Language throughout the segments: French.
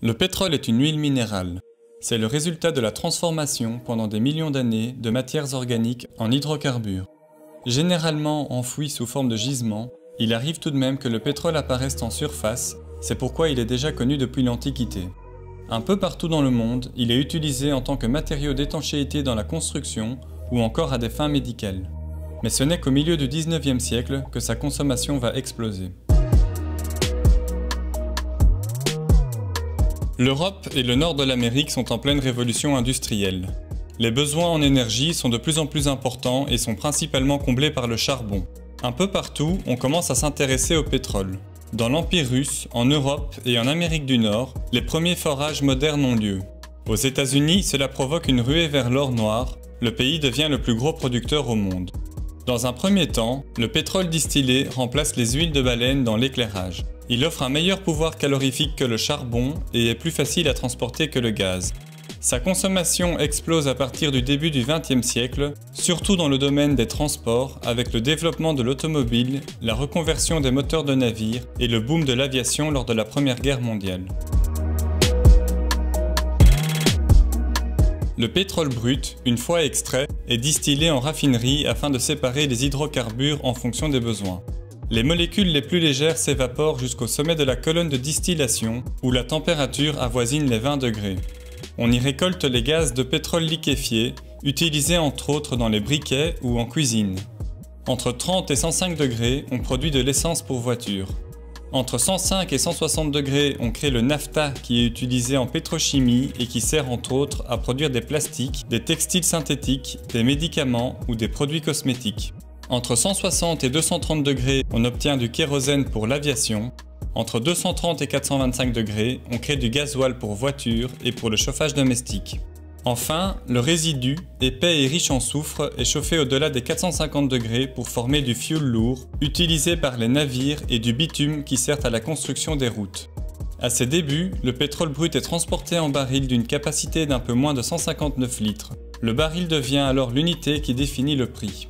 Le pétrole est une huile minérale. C'est le résultat de la transformation pendant des millions d'années de matières organiques en hydrocarbures. Généralement enfoui sous forme de gisement, il arrive tout de même que le pétrole apparaisse en surface, c'est pourquoi il est déjà connu depuis l'Antiquité. Un peu partout dans le monde, il est utilisé en tant que matériau d'étanchéité dans la construction ou encore à des fins médicales. Mais ce n'est qu'au milieu du 19e siècle que sa consommation va exploser. L'Europe et le nord de l'Amérique sont en pleine révolution industrielle. Les besoins en énergie sont de plus en plus importants et sont principalement comblés par le charbon. Un peu partout, on commence à s'intéresser au pétrole. Dans l'Empire russe, en Europe et en Amérique du Nord, les premiers forages modernes ont lieu. Aux États-Unis, cela provoque une ruée vers l'or noir. Le pays devient le plus gros producteur au monde. Dans un premier temps, le pétrole distillé remplace les huiles de baleine dans l'éclairage. Il offre un meilleur pouvoir calorifique que le charbon et est plus facile à transporter que le gaz. Sa consommation explose à partir du début du XXe siècle, surtout dans le domaine des transports avec le développement de l'automobile, la reconversion des moteurs de navires et le boom de l'aviation lors de la Première Guerre mondiale. Le pétrole brut, une fois extrait, est distillé en raffinerie afin de séparer les hydrocarbures en fonction des besoins. Les molécules les plus légères s'évaporent jusqu'au sommet de la colonne de distillation où la température avoisine les 20 degrés. On y récolte les gaz de pétrole liquéfié, utilisés entre autres dans les briquets ou en cuisine. Entre 30 et 105 degrés, on produit de l'essence pour voiture. Entre 105 et 160 degrés, on crée le naphtha qui est utilisé en pétrochimie et qui sert entre autres à produire des plastiques, des textiles synthétiques, des médicaments ou des produits cosmétiques. Entre 160 et 230 degrés, on obtient du kérosène pour l'aviation. Entre 230 et 425 degrés, on crée du gasoil pour voitures et pour le chauffage domestique. Enfin, le résidu, épais et riche en soufre, est chauffé au-delà des 450 degrés pour former du fioul lourd, utilisé par les navires et du bitume qui sert à la construction des routes. À ses débuts, le pétrole brut est transporté en baril d'une capacité d'un peu moins de 159 litres. Le baril devient alors l'unité qui définit le prix.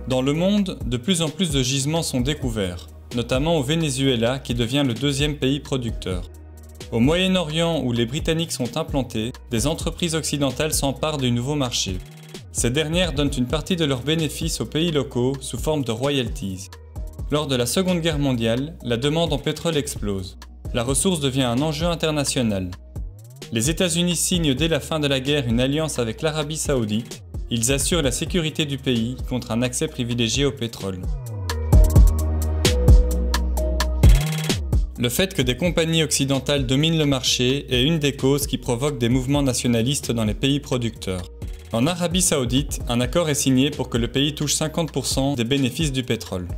Dans le monde, de plus en plus de gisements sont découverts, notamment au Venezuela qui devient le deuxième pays producteur. Au Moyen-Orient où les Britanniques sont implantés, des entreprises occidentales s'emparent du nouveau marché. Ces dernières donnent une partie de leurs bénéfices aux pays locaux sous forme de royalties. Lors de la Seconde Guerre mondiale, la demande en pétrole explose. La ressource devient un enjeu international. Les États-Unis signent dès la fin de la guerre une alliance avec l'Arabie Saoudite. Ils assurent la sécurité du pays contre un accès privilégié au pétrole. Le fait que des compagnies occidentales dominent le marché est une des causes qui provoquent des mouvements nationalistes dans les pays producteurs. En Arabie Saoudite, un accord est signé pour que le pays touche 50% des bénéfices du pétrole.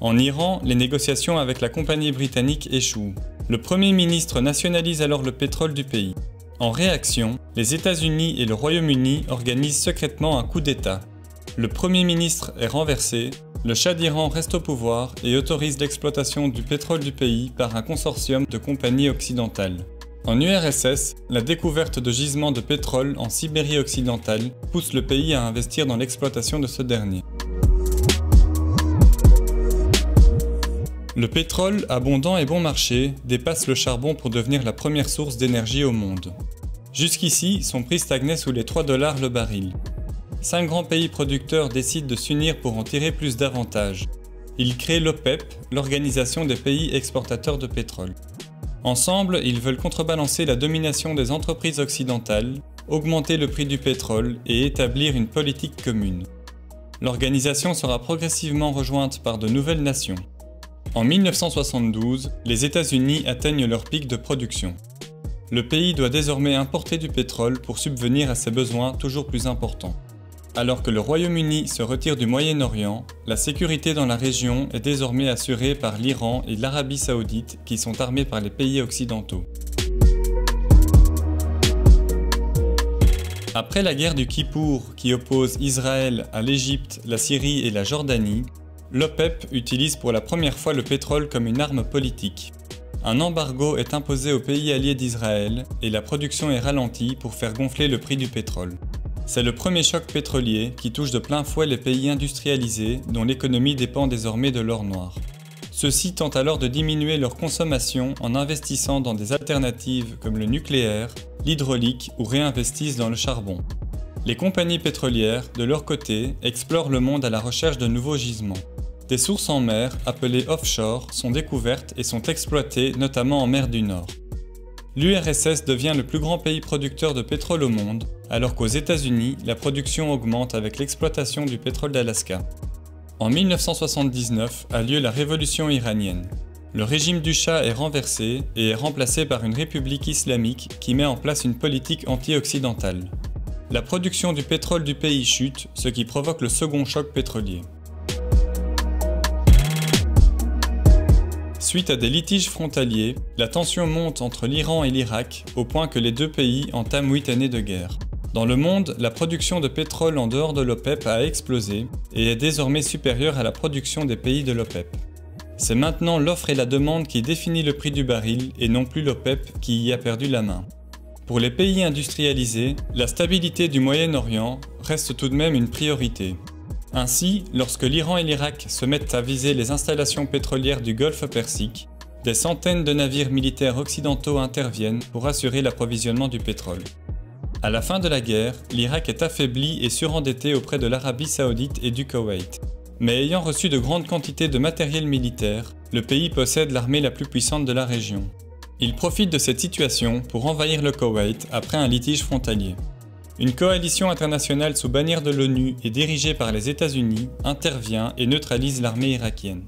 En Iran, les négociations avec la compagnie britannique échouent. Le Premier ministre nationalise alors le pétrole du pays. En réaction, les États-Unis et le Royaume-Uni organisent secrètement un coup d'État. Le Premier ministre est renversé, le Shah d'Iran reste au pouvoir et autorise l'exploitation du pétrole du pays par un consortium de compagnies occidentales. En URSS, la découverte de gisements de pétrole en Sibérie occidentale pousse le pays à investir dans l'exploitation de ce dernier. Le pétrole, abondant et bon marché, dépasse le charbon pour devenir la première source d'énergie au monde. Jusqu'ici, son prix stagnait sous les 3 $ le baril. 5 grands pays producteurs décident de s'unir pour en tirer plus d'avantages. Ils créent l'OPEP, l'Organisation des pays exportateurs de pétrole. Ensemble, ils veulent contrebalancer la domination des entreprises occidentales, augmenter le prix du pétrole et établir une politique commune. L'organisation sera progressivement rejointe par de nouvelles nations. En 1972, les États-Unis atteignent leur pic de production. Le pays doit désormais importer du pétrole pour subvenir à ses besoins toujours plus importants. Alors que le Royaume-Uni se retire du Moyen-Orient, la sécurité dans la région est désormais assurée par l'Iran et l'Arabie Saoudite qui sont armés par les pays occidentaux. Après la guerre du Kippour qui oppose Israël à l'Égypte, la Syrie et la Jordanie, l'OPEP utilise pour la première fois le pétrole comme une arme politique. Un embargo est imposé aux pays alliés d'Israël et la production est ralentie pour faire gonfler le prix du pétrole. C'est le premier choc pétrolier qui touche de plein fouet les pays industrialisés dont l'économie dépend désormais de l'or noir. Ceux-ci tentent alors de diminuer leur consommation en investissant dans des alternatives comme le nucléaire, l'hydraulique ou réinvestissent dans le charbon. Les compagnies pétrolières, de leur côté, explorent le monde à la recherche de nouveaux gisements. Des sources en mer, appelées offshore, sont découvertes et sont exploitées notamment en mer du Nord. L'URSS devient le plus grand pays producteur de pétrole au monde, alors qu'aux États-Unis, la production augmente avec l'exploitation du pétrole d'Alaska. En 1979 a lieu la révolution iranienne. Le régime du Shah est renversé et est remplacé par une république islamique qui met en place une politique anti-occidentale. La production du pétrole du pays chute, ce qui provoque le second choc pétrolier. Suite à des litiges frontaliers, la tension monte entre l'Iran et l'Irak au point que les deux pays entament 8 années de guerre. Dans le monde, la production de pétrole en dehors de l'OPEP a explosé et est désormais supérieure à la production des pays de l'OPEP. C'est maintenant l'offre et la demande qui définit le prix du baril et non plus l'OPEP qui y a perdu la main. Pour les pays industrialisés, la stabilité du Moyen-Orient reste tout de même une priorité. Ainsi, lorsque l'Iran et l'Irak se mettent à viser les installations pétrolières du Golfe Persique, des centaines de navires militaires occidentaux interviennent pour assurer l'approvisionnement du pétrole. À la fin de la guerre, l'Irak est affaibli et surendetté auprès de l'Arabie Saoudite et du Koweït. Mais ayant reçu de grandes quantités de matériel militaire, le pays possède l'armée la plus puissante de la région. Il profite de cette situation pour envahir le Koweït après un litige frontalier. Une coalition internationale sous bannière de l'ONU et dirigée par les États-Unis intervient et neutralise l'armée irakienne.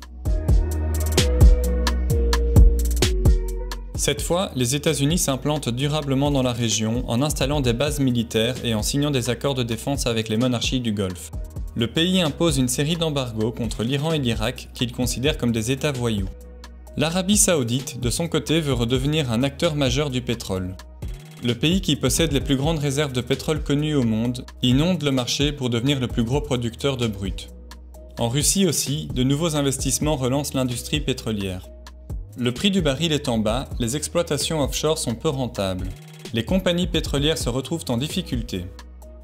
Cette fois, les États-Unis s'implantent durablement dans la région en installant des bases militaires et en signant des accords de défense avec les monarchies du Golfe. Le pays impose une série d'embargos contre l'Iran et l'Irak qu'il considère comme des États voyous. L'Arabie Saoudite, de son côté, veut redevenir un acteur majeur du pétrole. Le pays qui possède les plus grandes réserves de pétrole connues au monde inonde le marché pour devenir le plus gros producteur de brut. En Russie aussi, de nouveaux investissements relancent l'industrie pétrolière. Le prix du baril est en bas, les exploitations offshore sont peu rentables. Les compagnies pétrolières se retrouvent en difficulté.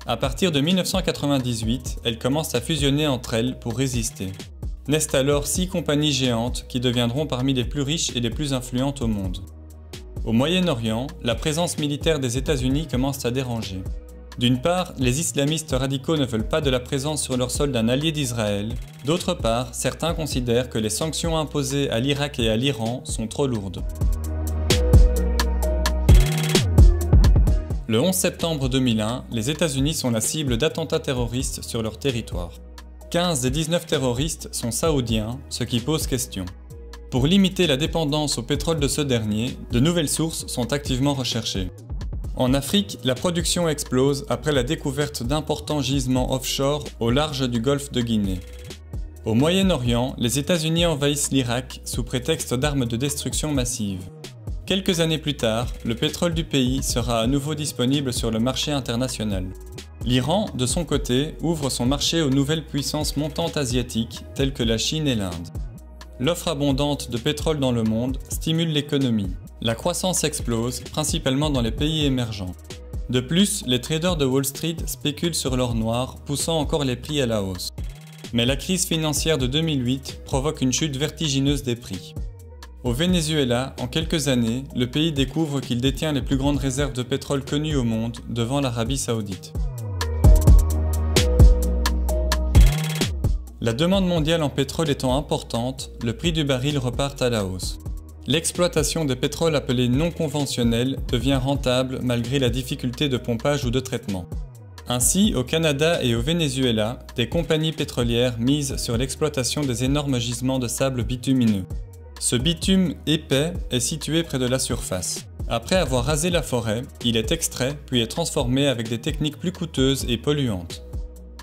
À partir de 1998, elles commencent à fusionner entre elles pour résister. Naissent alors 6 compagnies géantes qui deviendront parmi les plus riches et les plus influentes au monde. Au Moyen-Orient, la présence militaire des États-Unis commence à déranger. D'une part, les islamistes radicaux ne veulent pas de la présence sur leur sol d'un allié d'Israël. D'autre part, certains considèrent que les sanctions imposées à l'Irak et à l'Iran sont trop lourdes. Le 11 septembre 2001, les États-Unis sont la cible d'attentats terroristes sur leur territoire. 15 des 19 terroristes sont saoudiens, ce qui pose question. Pour limiter la dépendance au pétrole de ce dernier, de nouvelles sources sont activement recherchées. En Afrique, la production explose après la découverte d'importants gisements offshore au large du golfe de Guinée. Au Moyen-Orient, les États-Unis envahissent l'Irak sous prétexte d'armes de destruction massive. Quelques années plus tard, le pétrole du pays sera à nouveau disponible sur le marché international. L'Iran, de son côté, ouvre son marché aux nouvelles puissances montantes asiatiques telles que la Chine et l'Inde. L'offre abondante de pétrole dans le monde stimule l'économie. La croissance explose, principalement dans les pays émergents. De plus, les traders de Wall Street spéculent sur l'or noir, poussant encore les prix à la hausse. Mais la crise financière de 2008 provoque une chute vertigineuse des prix. Au Venezuela, en quelques années, le pays découvre qu'il détient les plus grandes réserves de pétrole connues au monde, devant l'Arabie Saoudite. La demande mondiale en pétrole étant importante, le prix du baril repart à la hausse. L'exploitation des pétroles appelés non conventionnels devient rentable malgré la difficulté de pompage ou de traitement. Ainsi, au Canada et au Venezuela, des compagnies pétrolières misent sur l'exploitation des énormes gisements de sable bitumineux. Ce bitume épais est situé près de la surface. Après avoir rasé la forêt, il est extrait puis est transformé avec des techniques plus coûteuses et polluantes.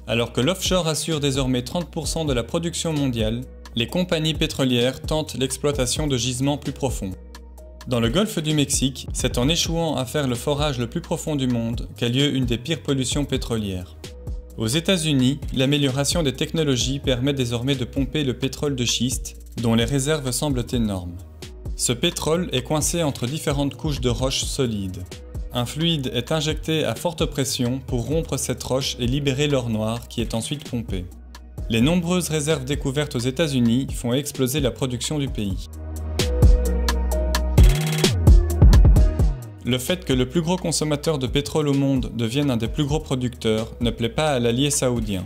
Alors que l'offshore assure désormais 30% de la production mondiale, les compagnies pétrolières tentent l'exploitation de gisements plus profonds. Dans le golfe du Mexique, c'est en échouant à faire le forage le plus profond du monde qu'a lieu une des pires pollutions pétrolières. Aux États-Unis, l'amélioration des technologies permet désormais de pomper le pétrole de schiste, dont les réserves semblent énormes. Ce pétrole est coincé entre différentes couches de roches solides. Un fluide est injecté à forte pression pour rompre cette roche et libérer l'or noir qui est ensuite pompé. Les nombreuses réserves découvertes aux États-Unis font exploser la production du pays. Le fait que le plus gros consommateur de pétrole au monde devienne un des plus gros producteurs ne plaît pas à l'allié saoudien.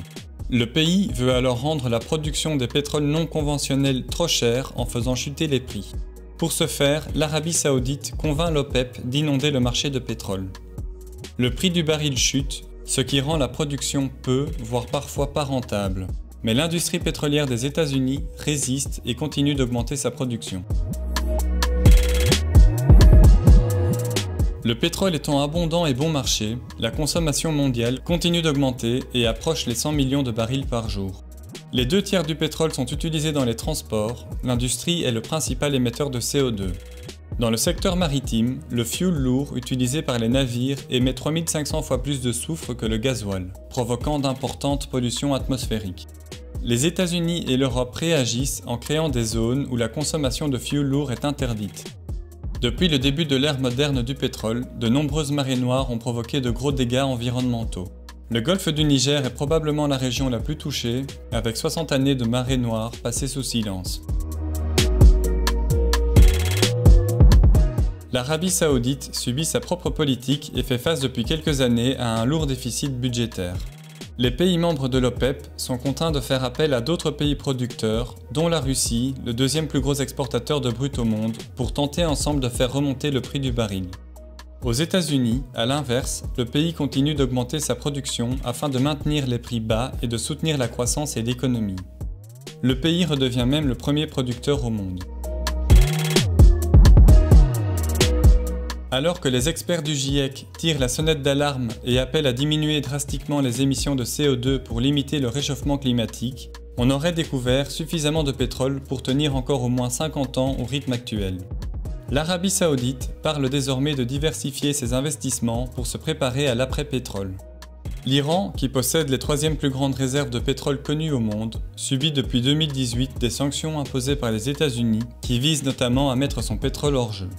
Le pays veut alors rendre la production des pétroles non conventionnels trop chère en faisant chuter les prix. Pour ce faire, l'Arabie saoudite convainc l'OPEP d'inonder le marché de pétrole. Le prix du baril chute, ce qui rend la production peu, voire parfois pas rentable. Mais l'industrie pétrolière des États-Unis résiste et continue d'augmenter sa production. Le pétrole étant abondant et bon marché, la consommation mondiale continue d'augmenter et approche les 100 millions de barils par jour. Les 2/3 du pétrole sont utilisés dans les transports, l'industrie est le principal émetteur de CO2. Dans le secteur maritime, le fioul lourd utilisé par les navires émet 3500 fois plus de soufre que le gasoil, provoquant d'importantes pollutions atmosphériques. Les États-Unis et l'Europe réagissent en créant des zones où la consommation de fioul lourd est interdite. Depuis le début de l'ère moderne du pétrole, de nombreuses marées noires ont provoqué de gros dégâts environnementaux. Le golfe du Niger est probablement la région la plus touchée, avec 60 années de marées noires passées sous silence. L'Arabie saoudite subit sa propre politique et fait face depuis quelques années à un lourd déficit budgétaire. Les pays membres de l'OPEP sont contraints de faire appel à d'autres pays producteurs, dont la Russie, le deuxième plus gros exportateur de brut au monde, pour tenter ensemble de faire remonter le prix du baril. Aux États-Unis, à l'inverse, le pays continue d'augmenter sa production afin de maintenir les prix bas et de soutenir la croissance et l'économie. Le pays redevient même le premier producteur au monde. Alors que les experts du GIEC tirent la sonnette d'alarme et appellent à diminuer drastiquement les émissions de CO2 pour limiter le réchauffement climatique, on aurait découvert suffisamment de pétrole pour tenir encore au moins 50 ans au rythme actuel. L'Arabie saoudite parle désormais de diversifier ses investissements pour se préparer à l'après-pétrole. L'Iran, qui possède les 3e plus grandes réserves de pétrole connues au monde, subit depuis 2018 des sanctions imposées par les États-Unis qui visent notamment à mettre son pétrole hors jeu.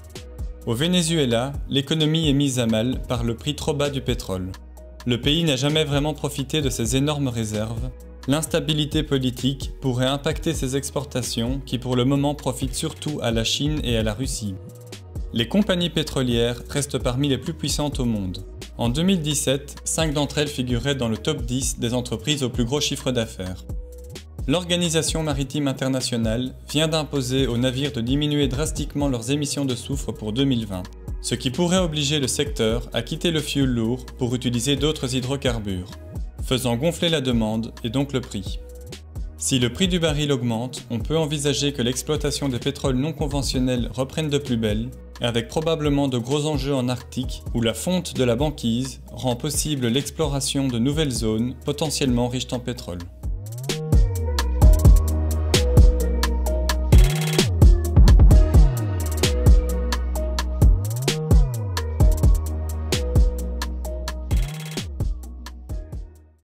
Au Venezuela, l'économie est mise à mal par le prix trop bas du pétrole. Le pays n'a jamais vraiment profité de ses énormes réserves. L'instabilité politique pourrait impacter ses exportations qui pour le moment profitent surtout à la Chine et à la Russie. Les compagnies pétrolières restent parmi les plus puissantes au monde. En 2017, 5 d'entre elles figuraient dans le top 10 des entreprises au plus gros chiffre d'affaires. L'Organisation maritime internationale vient d'imposer aux navires de diminuer drastiquement leurs émissions de soufre pour 2020, ce qui pourrait obliger le secteur à quitter le fioul lourd pour utiliser d'autres hydrocarbures, faisant gonfler la demande et donc le prix. Si le prix du baril augmente, on peut envisager que l'exploitation des pétroles non conventionnels reprenne de plus belle, avec probablement de gros enjeux en Arctique où la fonte de la banquise rend possible l'exploration de nouvelles zones potentiellement riches en pétrole.